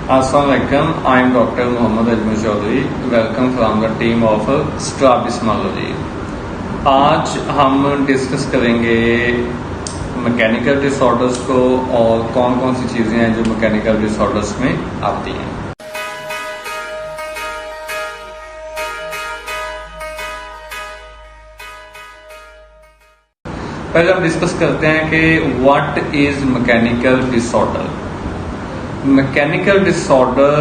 Assalamualaikum, I am Dr. Mohammad Ajmal Chaudhary. Welcome from the team of Strabismology. आज हम discuss करेंगे mechanical disorders को और कौन कौन सी चीज़ें हैं जो मैकेनिकल डिसऑर्डर्स में आती हैं। पहले हम डिस्कस करते हैं कि what is mechanical disorder. Mechanical disorder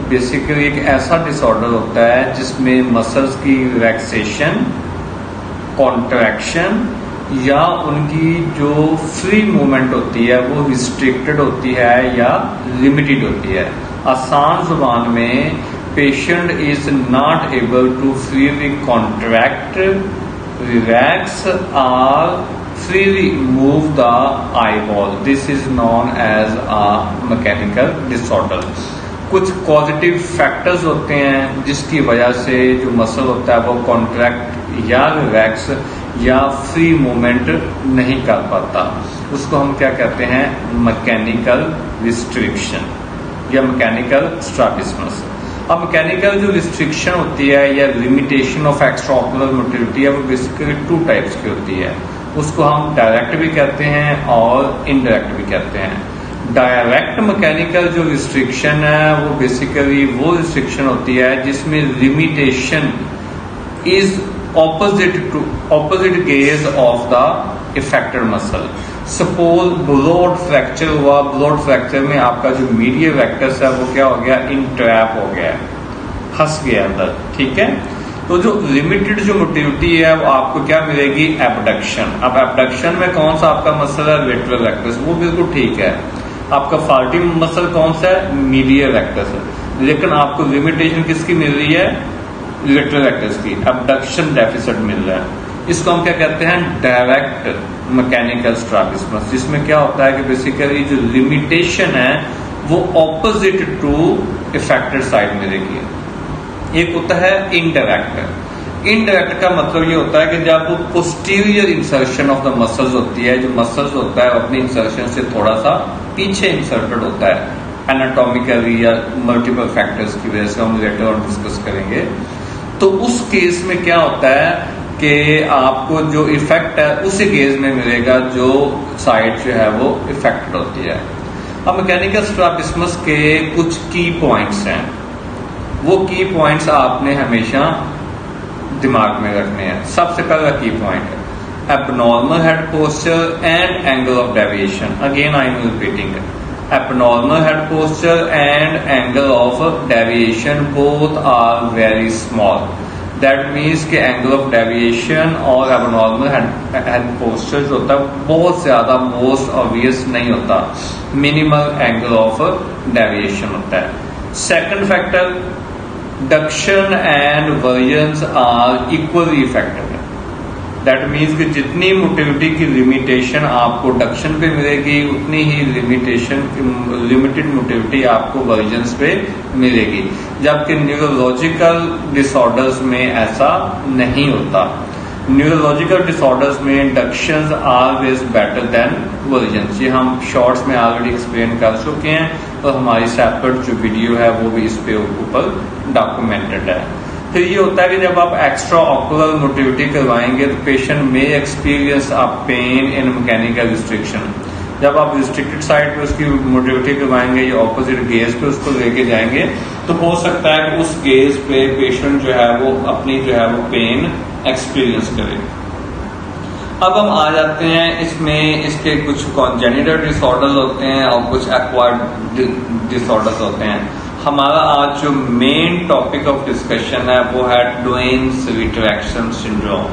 basically एक ऐसा डिसऑर्डर होता है जिसमें मसल्स की रिलैक्सेशन, कॉन्ट्रैक्शन या उनकी जो फ्री मूवमेंट होती है वो रिस्ट्रिक्टेड होती है या लिमिटेड होती है। आसान जुबान में patient is not able to freely contract, relax और freely move the eyeball. This is known as a mechanical disorder. कुछ पॉजिटिव फैक्टर्स होते हैं जिसकी वजह से जो मसल होता है वो कॉन्ट्रैक्ट या रिलैक्स या फ्री मूवमेंट नहीं कर पाता। उसको हम क्या कहते हैं? मैकेनिकल रिस्ट्रिक्शन या मैकेनिकल स्ट्रैबिस्मस। अब मैकेनिकल जो रिस्ट्रिक्शन होती है या लिमिटेशन ऑफ एक्स्ट्राओकुलर मोटिलिटी है वो बेसिकली टू टाइप्स की होती है। उसको हम डायरेक्ट भी कहते हैं और इनडायरेक्ट भी कहते हैं। डायरेक्ट मैकेनिकल जो रिस्ट्रिक्शन है वो बेसिकली वो रिस्ट्रिक्शन होती है जिसमें limitation is opposite gaze of the affected muscle. Suppose blowout fracture हुआ, ब्लॉड फ्रैक्चर में आपका जो मीडियल रेक्टस है वो क्या हो गया? इंट्रैप हो गया, फंस गया अंदर। ठीक है, तो जो लिमिटेड जो मोटिलिटी है वो आपको क्या मिलेगी? एबडक्शन। अब एबडक्शन में कौन सा आपका मसल है? लेटरल रेक्टस, वो बिल्कुल ठीक है। आपका फाल्टी मसल कौन सा है? मीडियल रेक्टस है। लेकिन आपको लिमिटेशन किसकी मिल रही है? लेटरल रेक्टस की। एबडक्शन डेफिसिट मिल रहा है। इसको हम क्या कहते हैं? डायरेक्ट मैकेनिकल स्ट्रैबिस्मस, जिसमें क्या होता है कि बेसिकली जो लिमिटेशन है वो ऑपोजिट टू इफेक्टेड साइड मिलेगी। एक होता है इनडायरेक्ट। इनडायरेक्ट का मतलब ये होता है कि जब posterior insertion of the muscles होती है, जो मसल्स होता है अपनी इंसर्शन से थोड़ा सा पीछे इंसर्टेड होता है एनाटॉमिकली या मल्टीपल फैक्टर्स की वजह से, हम लेटर ऑन डिस्कस करेंगे। तो उस केस में क्या होता है कि आपको जो इफेक्ट है उसी केस में मिलेगा जो साइड जो है वो इफेक्टेड होती है। अब मैकेनिकल स्ट्रैबिस्मस के कुछ की पॉइंट्स हैं, वो की पॉइंट्स आपने हमेशा दिमाग में रखने हैं। सबसे पहला की पॉइंट है abnormal head posture and angle of deviation. Again I am repeating, abnormal head posture and angle of deviation both are very small. That means कि एंगल ऑफ डेविएशन और एबनॉर्मल हेड पोस्चर जो होता है बहुत ज्यादा most obvious नहीं होता, minimal angle of deviation होता है। Second factor, duction and versions are equally effective. That means कि जितनी मोटिलिटी की लिमिटेशन आपको डक्शन पे मिलेगी उतनी ही लिमिटेड मोटिलिटी आपको वर्जन्स पे मिलेगी, जबकि न्यूरोलॉजिकल डिसऑर्डर्स में ऐसा नहीं होता। न्यूरोलॉजिकल डिसऑर्डर्स में डक्शंस ऑलवेज बेटर देन वर्जन्स। ये हम शॉर्ट्स में ऑलरेडी एक्सप्लेन कर चुके हैं और हमारी सेपरेट जो वीडियो है वो भी इस पे ऊपर डॉक्यूमेंटेड है। फिर ये होता है कि जब आप एक्स्ट्रा ऑकुलर मोटिलिटी करवाएंगे तो पेशेंट में experience a pain in mechanical restriction. जब आप रिस्ट्रिक्टेड साइड पे उसकी मोटिलिटी करवाएंगे या ऑपोजिट गेज पे उसको लेके जाएंगे तो हो सकता है कि उस गेज पे पेशेंट जो है वो अपनी जो है वो पेन एक्सपीरियंस करे। अब हम आ जाते हैं इसमें, इसके कुछ कॉन्जेनिटल डिसऑर्डर्स होते हैं और कुछ एक्वायर्ड डिसऑर्डर्स होते हैं। हमारा आज जो मेन टॉपिक ऑफ डिस्कशन है वो है डुएन्स रिट्रैक्शन सिंड्रोम।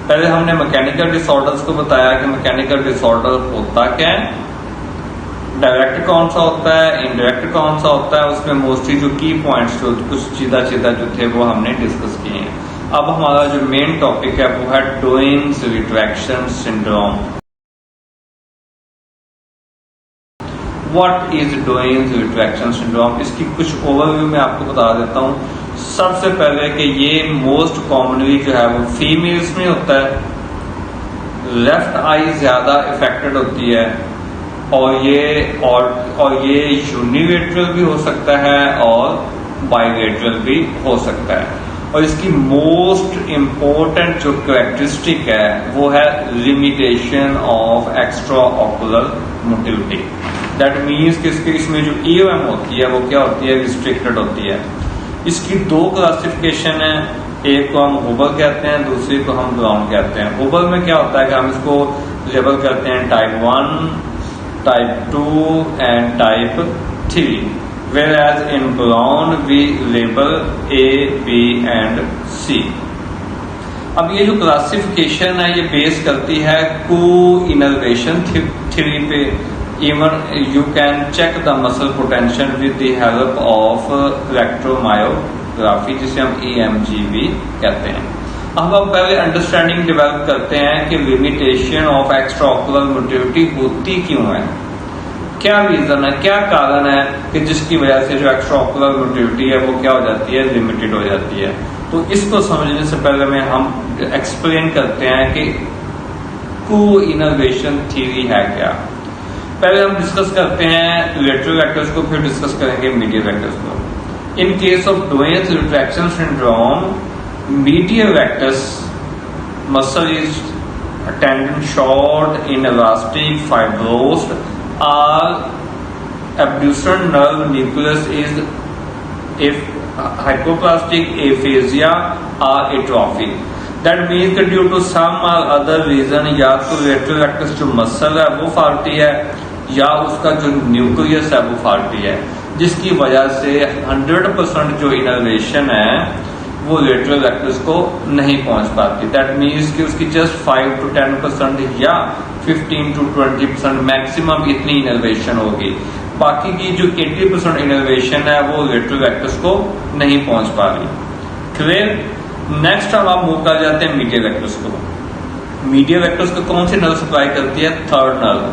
पहले हमने मैकेनिकल डिसऑर्डर्स को बताया कि मैकेनिकल डिसऑर्डर होता क्या है, डायरेक्ट कौन सा होता है, इनडायरेक्ट कौन सा होता है। उसमें मोस्टली जो की पॉइंट्स जो कुछ सीधा जो थे वो हमने डिस्कस किए हैं। अब हमारा जो मेन टॉपिक है वो है Duane's retraction syndrome. What is Duane's retraction syndrome? इसकी कुछ ओवरव्यू में आपको बता देता हूँ। सबसे पहले कि ये मोस्ट कॉमनली जो है वो फीमेल्स में होता है। लेफ्ट आई ज्यादा इफेक्टेड होती है और ये यूनिलेटरल भी हो सकता है और बाइलेटरल भी हो सकता है। और इसकी मोस्ट इम्पोर्टेंट जो कैरेक्टरिस्टिक है वो है limitation of extra ocular motility. That means कि इसमें जो ईएम होती है वो क्या होती है, रिस्ट्रिक्टेड होती है। इसकी दो क्लासिफिकेशन है, एक को हम हुबल कहते हैं, दूसरी को हम ब्राउन कहते हैं। हुबल में क्या होता है कि हम इसको लेबल करते हैं type 1, type 2 and type 3, whereas in Brown we label A, B and C। अब ये जो क्लासिफिकेशन है ये बेस करती है को-इनर्वेशन थ्योरी पे। Even you can check the muscle potential with the help of electromyography, जिसे हम EMG भी कहते हैं। अब हम पहले अंडरस्टैंडिंग डेवलप करते हैं कि limitation of extra ocular motility होती क्यों है, क्या रीजन है, क्या कारण है कि जिसकी वजह से जो एक्स्ट्रा ऑकुलर मोटिलिटी है वो क्या हो जाती है, लिमिटेड हो जाती है। तो इसको समझने से पहले में हम एक्सप्लेन करते हैं कि को-इनर्वेशन थ्योरी है क्या। पहले हम डिस्कस करते हैं लेटरल वेक्टर्स को, फिर डिस्कस करेंगे मीडियल वेक्टर्स को। In case of Duane's retraction syndrome, medial rectus muscle is tendon short, inelastic, fibrosed, or abducent nerve nucleus is if hypoplastic, aphasia or atrophy। That means that due to some or other reason या तो lateral rectus जो muscle है वो faulty है या उसका जो nucleus है वो फाल्टी है, जिसकी वजह से 100% जो इनर्वेशन है वो लेटरल रेक्टस को नहीं पहुंच पाती। दैट मीन्स कि उसकी जस्ट 5 to 10% या 15 to 20% मैक्सिमम इतनी इनर्वेशन होगी। बाकी की जो 80% इनर्वेशन है वो लेटरल रेक्टस को नहीं पहुंच पा रही। क्लियर। नेक्स्ट अब आप मूव कर जाते हैं मीडियल रेक्टस को। मीडियल रेक्टस को कौन सी नर्व सप्लाई करती है, थर्ड नर्व।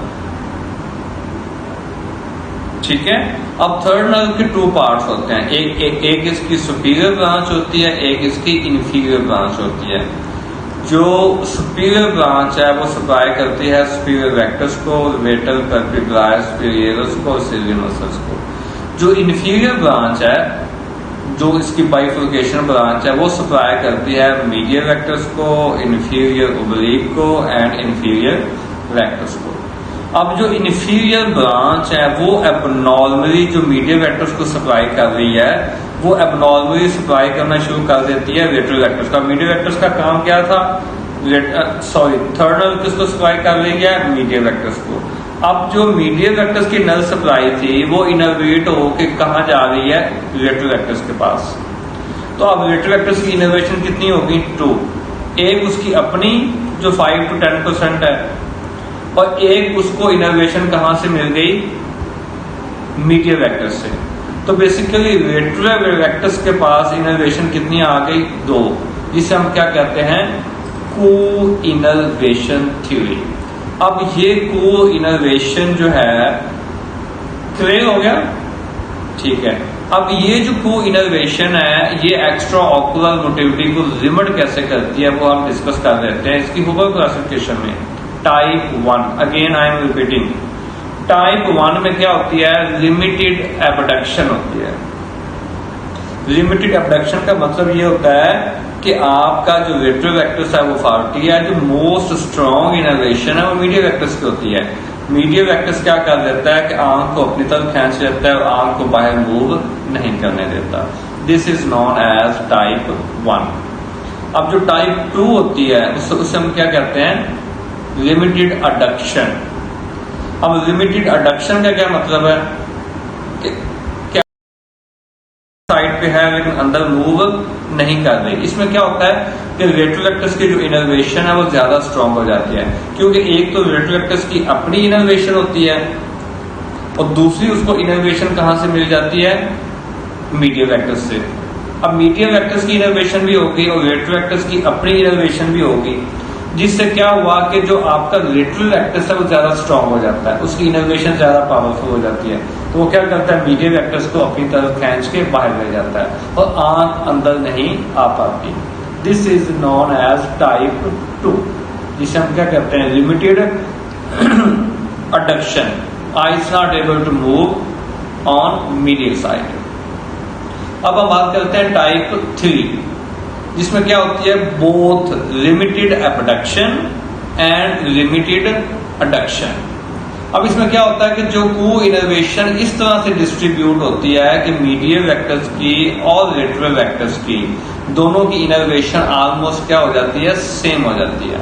ठीक है। अब थर्ड नर्व के टू पार्ट्स होते हैं, एक इसकी सुपीरियर ब्रांच होती है, एक इसकी इंफीरियर ब्रांच होती है। जो सुपीरियर ब्रांच है वो सप्लाई करती है सुपीरियर रेक्टस को, लेटरल कर्पिकुलर सुपीरियरस को, सिलियन मसल्स को। जो इंफीरियर ब्रांच है, जो इसकी बाइफर्केशन ब्रांच है, वो सप्लाई करती है मीडियल रेक्टस को, इंफीरियर ओब्लिक को एंड इंफीरियर रेक्टस को। अब जो इंफीरियर ब्रांच है वो एबनॉर्मली जो मीडियल वेक्टर्स को सप्लाई कर रही है वो एबनॉर्मली सप्लाई करना शुरू कर देती है लेटरल वेक्टर्स का। मीडियल वेक्टर्स का काम क्या था, थर्ड नर्व किसको सप्लाई कर रही है, मीडियल वेक्टर्स को। अब जो मीडियल वेक्टर्स की नर्व सप्लाई थी वो इनर्वेट होके कहाँ जा रही है, लेटरल वेक्टर्स के पास। तो अब लेटरल वेक्टर्स की इनर्वेशन कितनी होगी, 2। एक उसकी अपनी जो 5 to 10% है और एक उसको इनर्वेशन कहां से मिल गई, मीडियल वेक्टर्स से। तो बेसिकली लेटरल वेक्टर्स के पास इनर्वेशन कितनी आ गई, 2, जिसे हम क्या कहते हैं, को-इनर्वेशन थ्योरी। अब ये को-इनर्वेशन जो है क्लियर हो गया, ठीक है। अब ये जो को-इनर्वेशन है ये एक्स्ट्रा ऑकुलर मोटिलिटी को लिमिट कैसे करती है वो हम डिस्कस कर लेते हैं इसकी हुबल क्लासिफिकेशन में। Type 1, again I am repeating, type 1 में क्या होती है, लिमिटेड एबडक्शन होती है। लिमिटेड एबडक्शन का मतलब ये होता है कि आपका जो लेटरल वेक्टर्स है वो फाल्टी है, जो मोस्ट स्ट्रॉन्ग इनर्वेशन है वो मीडियल वेक्टर्स की होती है। मीडियल वेक्टर्स क्या कर देता है कि आंख को अपनी तरफ खींच लेता है और आंख को बाहर मूव नहीं करने देता। This is known as type 1। अब जो टाइप 2 होती है उसे हम क्या कहते हैं, लिमिटेड अडक्शन। अब लिमिटेड अडक्शन का क्या मतलब है कि क्या साइड पे है लेकिन अंदर मूव नहीं कर रही। इसमें क्या होता है कि लेटरल वेक्टर्स की जो इनर्वेशन है वो ज्यादा स्ट्रांग हो जाती है, क्योंकि एक तो लेटरल वेक्टर्स की अपनी इनर्वेशन होती है और दूसरी उसको इनर्वेशन कहां से मिल जाती है, मीडियल वेक्टर्स से। अब मीडियल वेक्टर्स की इनर्वेशन भी होगी और लेटरल वेक्टर्स की अपनी इनर्वेशन भी होगी, जिससे क्या हुआ कि जो आपका लेटरल वेक्टर्स है वो ज्यादा स्ट्रांग हो जाता है, उसकी इनर्वेशन ज्यादा पावरफुल हो जाती है। तो वो क्या करता है, मीडियल वेक्टर्स को अपनी तरफ खींच के बाहर ले जाता है और आंख अंदर नहीं आ पाती। This is known as type 2, जिसे हम क्या कहते हैं, limited adduction. Eyes not able to move on medial side. अब हम बात करते हैं टाइप 3, जिसमें क्या होती है both limited abduction and limited adduction. अब इसमें क्या होता है कि जो को इनर्वेशन इस तरह से डिस्ट्रीब्यूट होती है कि मीडियल वेक्टर्स की और लेटरल वेक्टर्स की दोनों की इनर्वेशन ऑलमोस्ट क्या हो जाती है, सेम हो जाती है,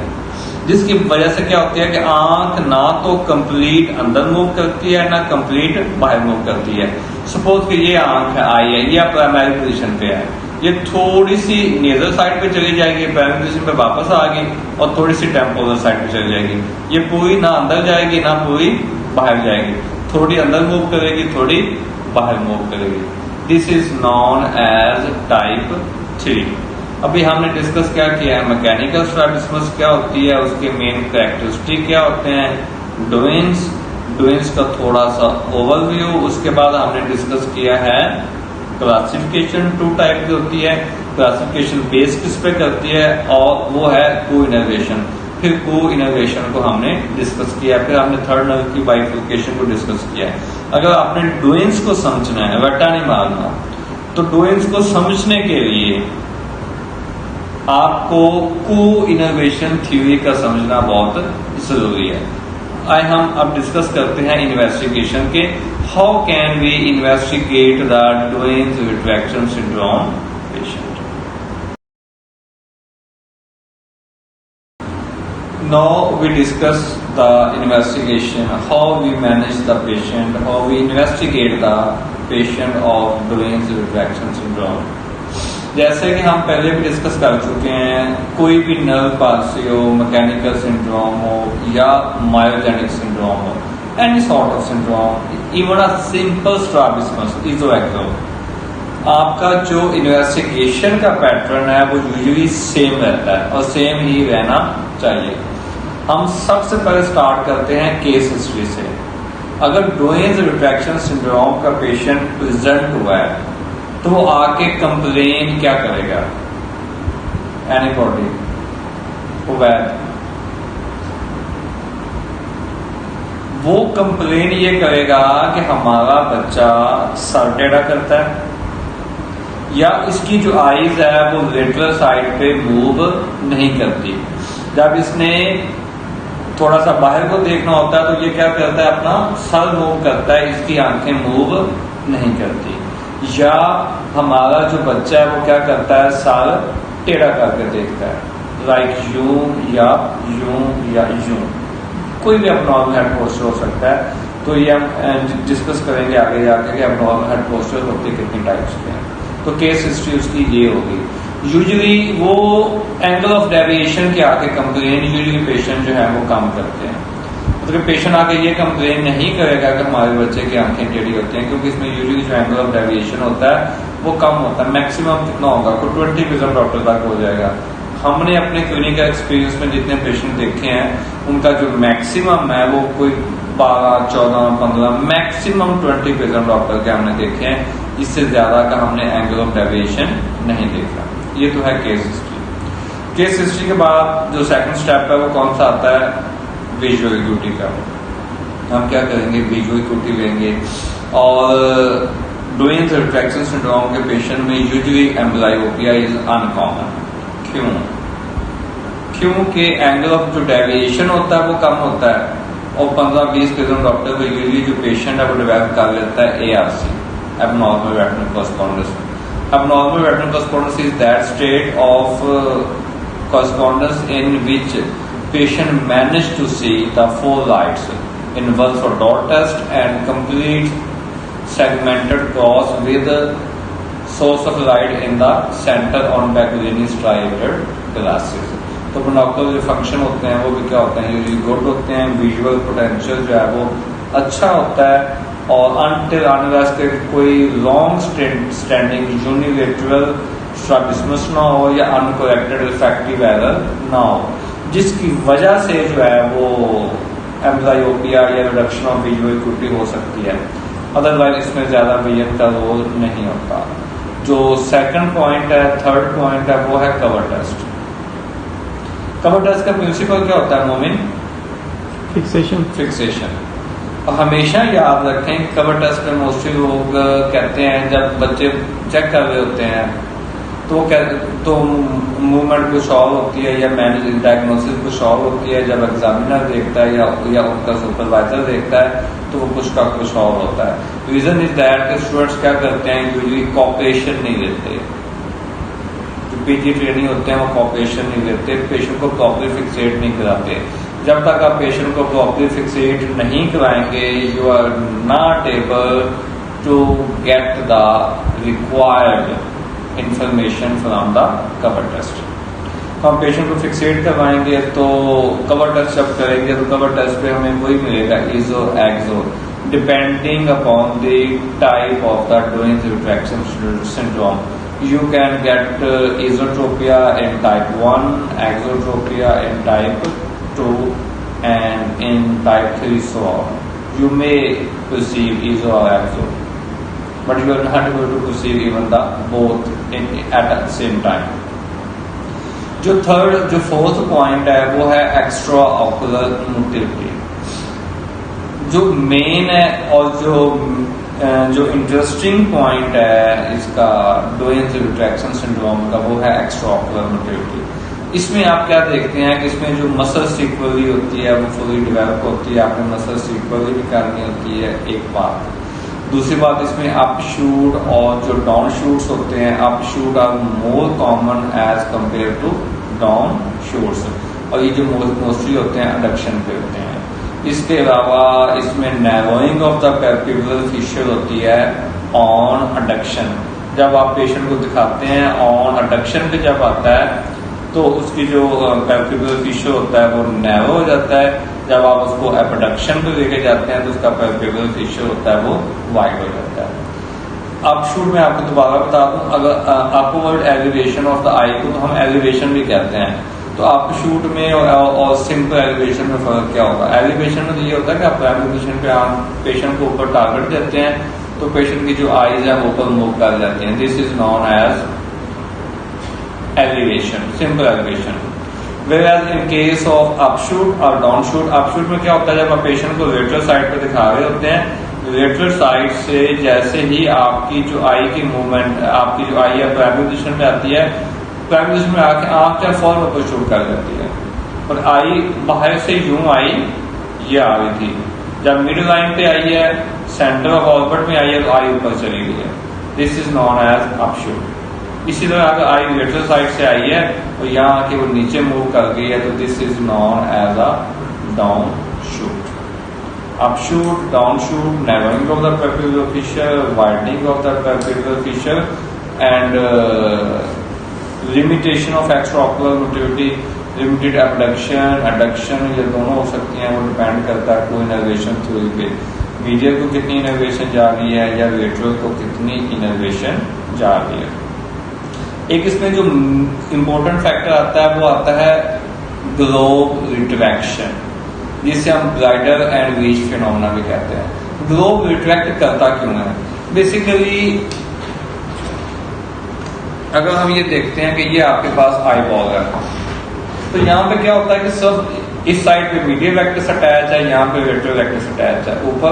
जिसकी वजह से क्या होती है कि आंख ना तो कंप्लीट अंदर मूव करती है ना कंप्लीट बाहर मूव करती है। सपोज कि ये आंख है, आई है, ये प्राइमरी पोजीशन पे है, ये थोड़ी सी नेजल साइड पे चली जाएगी, प्राइमरी पोजीशन पे वापस आ गई और थोड़ी सी टेम्पोरल साइड पे चली जाएगी। ये पूरी ना अंदर जाएगी ना पूरी बाहर जाएगी, थोड़ी अंदर मूव करेगी थोड़ी बाहर मूव करेगी। This is known as type 3। अभी हमने डिस्कस क्या किया है, मैकेनिकल स्ट्रैबिस्मस क्या होती है, उसके मेन कैरेक्टरिस्टिक क्या होते हैं, डोइंस का थोड़ा सा ओवरव्यू। उसके बाद हमने डिस्कस किया है क्लासिफिकेशन 2 टाइप की होती है। क्लासिफिकेशन बेस किस पे करती है, और वो है को इनर्वेशन। फिर को इनर्वेशन को हमने डिस्कस किया, फिर हमने थर्ड नर्व की बाइफिकेशन को डिस्कस किया है। अगर आपने डोइंस को समझना है, रट्टा नहीं मारना, तो डोइंस को समझने के लिए आपको को इनर्वेशन थ्योरी का समझना बहुत जरूरी है। आइए हम अब डिस्कस करते हैं इन्वेस्टिगेशन के। How can we investigate the Duane's retraction syndrome patient. Now we discuss the investigation, how we manage the patient, how we investigate the patient of Duane's retraction syndrome. जैसे कि हम पहले भी डिस्कस कर चुके हैं, कोई भी नर्व पाल्सी हो, मैकेनिकल सिंड्रोम हो या मायोजेनिक सिंड्रोम हो, any sort of syndrome, even a simple strabismus, eso exo, आपका जो इन्वेस्टिगेशन का पैटर्न है वो यूजुअली सेम रहता है और सेम ही रहना चाहिए। हम सबसे पहले स्टार्ट करते हैं केस हिस्ट्री से। अगर डोइंस रिट्रैक्शन सिंड्रोम का पेशेंट प्रेजेंट हुआ है तो वो आके कंप्लेन क्या करेगा, एनीबॉडी, वो कंप्लेन ये करेगा कि हमारा बच्चा सर टेढ़ा करता है या इसकी जो आईज है वो लेटरल साइड पे मूव नहीं करती। जब इसने थोड़ा सा बाहर को देखना होता है तो ये क्या करता है, अपना सर मूव करता है, इसकी आंखें मूव नहीं करती। या हमारा जो बच्चा है वो क्या करता है, सर टेढ़ा करके देखता है, लाइक यूं या यूं या यूं, कोई भी अबनॉर्मल हेड पोस्चर हो सकता है। तो ये हम डिस्कस करेंगे आगे जाकर कि अबनॉर्मल हेड पोस्चर होते कितनी टाइप्स के हैं। तो केस हिस्ट्री उसकी ये होगी। यूजुअली वो एंगल ऑफ डेविएशन के आके कंप्लेन यूजुअली पेशेंट जो है वो कम करते हैं। मतलब पेशेंट आके ये कंप्लेन नहीं करेगा कि हमारे बच्चे की आंखें टेढ़ी होती हैं, क्योंकि इसमें यूजुअली जो एंगल ऑफ डेविएशन होता है वो कम होता है। मैक्सिमम कितना होगा, कोई 20% डॉक्टर तक हो जाएगा। हमने अपने क्लिनिकल एक्सपीरियंस में जितने पेशेंट देखे हैं उनका जो मैक्सिमम है वो कोई 12, 14, 15, मैक्सिमम 20% डॉक्टर के हमने देखे हैं। इससे ज्यादा का हमने एंगल ऑफ डेविएशन नहीं देखा। ये तो है केस हिस्ट्री। केस हिस्ट्री के बाद जो सेकंड स्टेप है वो कौन सा आता है, विजुअल एक्यूटी का। हम क्या करेंगे, विजुअल एक्यूटी लेंगे। और डोइंस रिट्रैक्शन सिंड्रोम के पेशेंट में यूजुअली एम्ब्लायोपिया इज अनकॉमन। क्यों? क्योंकि एंगल ऑफ जो डेविएशन होता है वो कम होता है और 15-20% डॉक्टर को यूजुअली जो पेशेंट है वो डेवलप कर लेता है ARC, abnormal retinal correspondence. Abnormal retinal correspondence is that state of correspondence in which patient managed to see the four lights in one for dot test and complete segmented cross with source of light in the center on backlinear striated glasses. तो monocular जो function होते हैं वो भी क्या होते हैं, usually good होते हैं। विजुअल पोटेंशियल जो है वो अच्छा होता है और अनटिल अनलेस के कोई लॉन्ग स्टैंडिंग यूनिलेटरल स्ट्रैबिस्मस ना हो या अनकरेक्टेड रिफ्रैक्टिव एरर ना हो, जिसकी वजह से जो है वो एम्ब्लायोपिया या रिडक्शन ऑफ विजुअल एक्यूटी हो सकती है। अदरवाइज इसमें ज्यादा विजन का रोल नहीं होता। जो सेकंड पॉइंट है, थर्ड पॉइंट है, वो है कवर टेस्ट। कवर टेस्ट का प्रिंसिपल क्या होता है मोमिन? फिक्सेशन। और हमेशा याद रखें कि कवर टेस्ट में मोस्टली लोग कहते हैं जब बच्चे चेक कर रहे होते हैं तो मूवमेंट कुछ और होती है या मैनेज डायग्नोसिस कुछ और होती है, जब एग्जामिनर देखता है या उनका सुपरवाइजर देखता है तो वो कुछ का कुछ और होता है। रीजन इज दैट के स्टूडेंट्स क्या करते हैं, यूजुअली कॉपरेशन नहीं लेते। जो पीजी ट्रेनिंग होते हैं वो कॉपरेशन नहीं लेते, पेशेंट को प्रॉपरली फिक्सेट नहीं कराते। जब तक आप पेशेंट को प्रॉपरली फिक्सेट नहीं कराएंगे, you are not able to get the required information from the cover test. तो हम पेशेंट को फिक्सेट करवाएंगे तो कवर टेस्ट जब करेंगे तो कवर टेस्ट पे हमें वही मिलेगा eso exo, depending upon the type of the Duane's retraction syndrome. You can get esotropia in type 1, exotropia in type 2, and in type 3 so on. You may perceive eso or exo, but you are not able to perceive even the both at the same time. जो fourth point है वो है extra ocular motility. जो main है और जो interesting point है इसका डोयेंस रिट्रैक्शन सिंड्रोम का वो है एक्स्ट्रा ऑकुलर मोटिलिटी। इसमें आप क्या देखते हैं कि इसमें जो मसल सीक्वली होती है वो फुली डेवलप होती है, आपने मसल सीक्वली निकालनी होती है, एक बात। दूसरी बात, इसमें अप शूट और जो डाउन शूट्स होते हैं, up shoot are more common as compare to down shoots, और ये जो मोस्टली होते हैं अडक्शन पे होते हैं। इसके अलावा इसमें narrowing of the palpebral fissure होती है ऑन अडक्शन। जब आप पेशेंट को दिखाते हैं ऑन अडक्शन पे जब आता है तो उसकी जो पैल्पेब्रल फिशर होता है वो नैरो हो जाता है। जब आप उसको एबडक्शन पे लेके जाते हैं तो उसका पैल्पेब्रल फिशर होता है वो वाइड हो जाता है। अपशूट में आपको दोबारा बता दूं, अगर अपवर्ड एलिवेशन ऑफ द आई को तो हम एलिवेशन भी कहते हैं, तो अपशूट में और सिंपल एलिवेशन में फर्क क्या होगा? एलिवेशन में तो ये होता है कि आप एलिवेशन पे आप पेशेंट को ऊपर टारगेट देते हैं तो पेशेंट की जो आईज है वो ऊपर मूव कर जाती हैं। This is known as elevation, simple elevation. Whereas in case of upshoot और downshoot, upshoot में क्या होता है, जब आप पेशेंट को लेटरल साइड पे दिखा रहे होते हैं, लेटरल साइड से जैसे ही आपकी जो आई की मूवमेंट, आपकी जो आई है प्राइमरी पोजीशन में आती है, प्राइमरी पोजीशन में आके आंख क्या फॉर्म ऊपर शूट कर जाती है और आई बाहर से यूं आई ये आ रही थी। जब मिड लाइन पे आई है, सेंटर ऑफ ऑर्बिट में आई है तो आई ऊपर चली गई है। This is known as upshoot. इसी तरह अगर आई लेटरल साइड से आई है तो यहाँ आके वो नीचे मूव कर गई है तो this is known as a downshoot. Upshoot, downshoot, narrowing of the palpebral fissure, widening of the palpebral fissure and limitation of extraocular motility, limited abduction, adduction, ये दोनों हो सकती हैं। वो डिपेंड करता है को इनर्वेशन थ्योरी पे, मीडियल को कितनी इनर्वेशन जा रही है या लेटरल को कितनी इनर्वेशन जा रही है। एक इसमें जो इम्पोर्टेंट फैक्टर आता है वो आता है ग्लोब रिट्रैक्शन, जिसे हम ब्राइडर एंड रीच फिनोमेना भी कहते हैं। ग्लोब रिट्रैक्ट करता क्यों है? बेसिकली अगर हम ये देखते हैं कि ये आपके पास आई बॉल है तो यहाँ पे क्या होता है कि सब इस साइड पे मीडियल वेक्टर्स अटैच है, यहाँ पे लेटरल वेक्टर्स अटैच है। ऊपर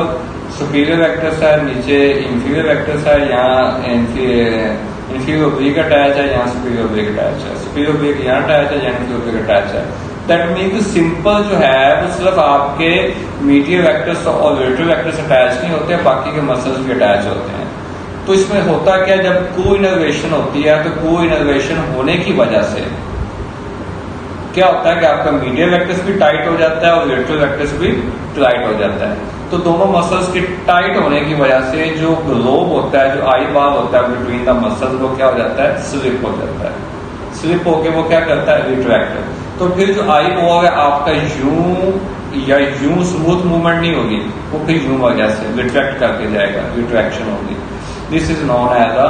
सुपीरियर वेक्टर्स है, नीचे इंफीरियर वेक्टर्स है, यहाँ इंफीरियर ओब्लिक अटैच है, यहाँ सुपीरियर ओब्लिक अटैच है, सुपीरियर ओब्लिक यहाँ अटैच है, यहाँ इंफीरियर ओब्लिक अटैच है। दैट मीन्स सिंपल जो है वो सिर्फ आपके मीडियल वेक्टर्स और लेटरल वेक्टर्स अटैच नहीं होते, बाकी के मसल्स भी अटैच होते हैं। तो इसमें होता क्या, जब को इनर्वेशन होती है तो को इनर्वेशन होने की वजह से क्या होता है कि आपका मीडियल वेक्टर्स भी टाइट हो जाता है और लेटरल वेक्टर्स भी टाइट हो जाता है। तो दोनों मसल्स के टाइट होने की वजह से जो ग्लोब होता है, जो आई बार होता है बिटवीन द मसल्स, वो क्या हो जाता है, स्लिप हो जाता है। स्लिप होके वो क्या करता है, रिट्रैक्ट। तो फिर जो आई बॉल है आपका यूं या यूं स्मूथ मूवमेंट नहीं होगी, वो फिर यूं वजह से रिट्रैक्ट करके जाएगा, रिट्रैक्शन होगी। This is known as a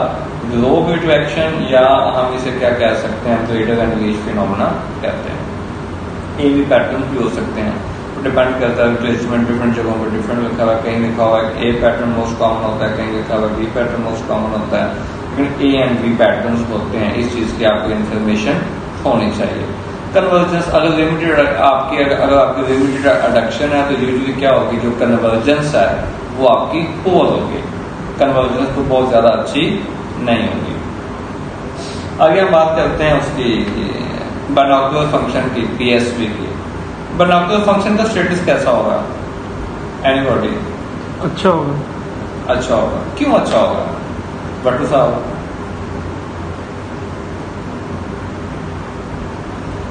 globe retraction, या हम इसे क्या कह सकते हैं, ब्राइडर एंड रीच फिनोमेना कहते हैं। ए बी पैटर्न भी हो सकते हैं, डिपेंड करता है ट्रीटमेंट, डिफरेंट जगहों पर डिफरेंट लिखा हुआ है। कहीं लिखा हुआ है ए पैटर्न मोस्ट कॉमन होता है, कहीं लिखा हुआ है बी पैटर्न मोस्ट कॉमन होता है, लेकिन ए एंड बी पैटर्न होते हैं। इस चीज की आपको इन्फॉर्मेशन होनी चाहिए। कन्वर्जेंस अगर लिमिटेड आपकी अगर आपकी लिमिटेड अडक्शन है तो यूजुअली क्या होगी, जो कन्वर्जेंस है वो आपकी पुअर होगी, कन्वर्जेंस तो बहुत ज्यादा अच्छी नहीं होगी। आगे हम बात करते हैं उसकी बाइनोकुलर फंक्शन की, पीएसवी की। बाइनोकुलर फंक्शन का स्टेटस कैसा होगा? एनीबॉडी? अच्छा होगा। अच्छा होगा। क्यों अच्छा होगा भट्टू साहब?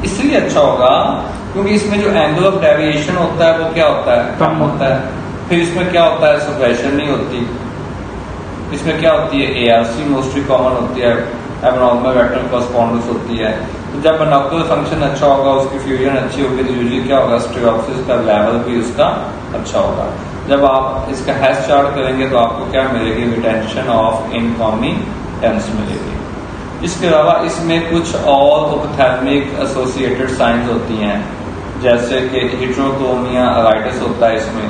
इसलिए अच्छा होगा क्योंकि इसमें जो एंगल ऑफ डेविएशन होता है वो क्या होता है, कम होता है। फिर इसमें क्या होता है, सप्रेशन नहीं होती। इसमें क्या होती है, एआरसी मोस्टली कॉमन होती है, एबनॉर्मल वेक्टर कॉरस्पॉन्डेंस होती है। तो जब बाइनोकुलर फंक्शन अच्छा होगा, उसकी फ्यूजन अच्छी होगी, तो यूजुअली क्या होगा, स्टीरियोप्सिस का लेवल भी उसका अच्छा होगा। जब आप इसका हैश चार्ट करेंगे तो आपको क्या मिलेगी, रिटेंशन ऑफ इनकॉम्बिटेंस मिलेगी। इसके अलावा इसमें कुछ और ओप्थेल्मिक एसोसिएटेड साइंस होती हैं, जैसे कि हिट्रोक्रोमिया अराइटिस होता है इसमें,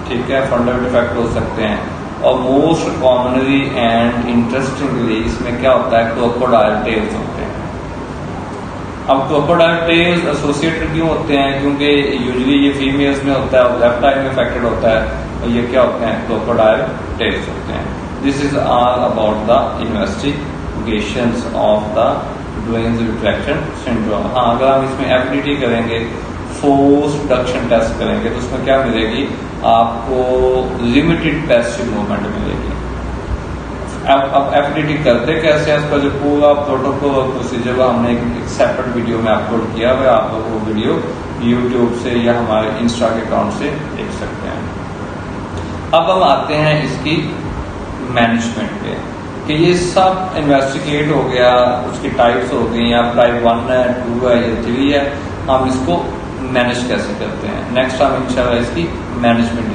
ठीक है, फंडल डिफेक्ट हो सकते हैं। और मोस्ट कॉमनली एंड इंटरेस्टिंगली इसमें क्या होता है, क्रोकोडाइल टेल्स होते हैं। अब क्रोकोडाइल टेल्स एसोसिएटेड क्यों होते हैं, क्योंकि यूजुअली ये फीमेल्स में होता है और लेफ्ट आई में अफेक्टेड होता है, और ये क्या होते हैं, क्रोकोडाइल टेल्स होते हैं। This is all about the investigations of the Duane's retraction syndrome. हाँ, अगर हम इसमें एफडीटी करेंगे, फोर्स डक्शन टेस्ट करेंगे, तो उसमें क्या मिलेगी आपको, लिमिटेड पैसिव मूवमेंट मिलेगी। अब एफडीटी करते कैसे हैं, उसका जो पूरा प्रोटोकॉल और प्रोसीजर हमने एक सेपरेट वीडियो में अपलोड किया है, आप लोग वो वीडियो यूट्यूब से या हमारे इंस्टा के अकाउंट से देख सकते हैं। अब हम आते हैं इसकी मैनेजमेंट पे, कि ये सब इन्वेस्टिगेट हो गया, उसकी टाइप्स हो गई, या टाइप 1 है, 2 है या 3 है, हम इसको मैनेज कैसे करते हैं। नेक्स्ट हम इंशाल्लाह इसकी मैनेजमेंट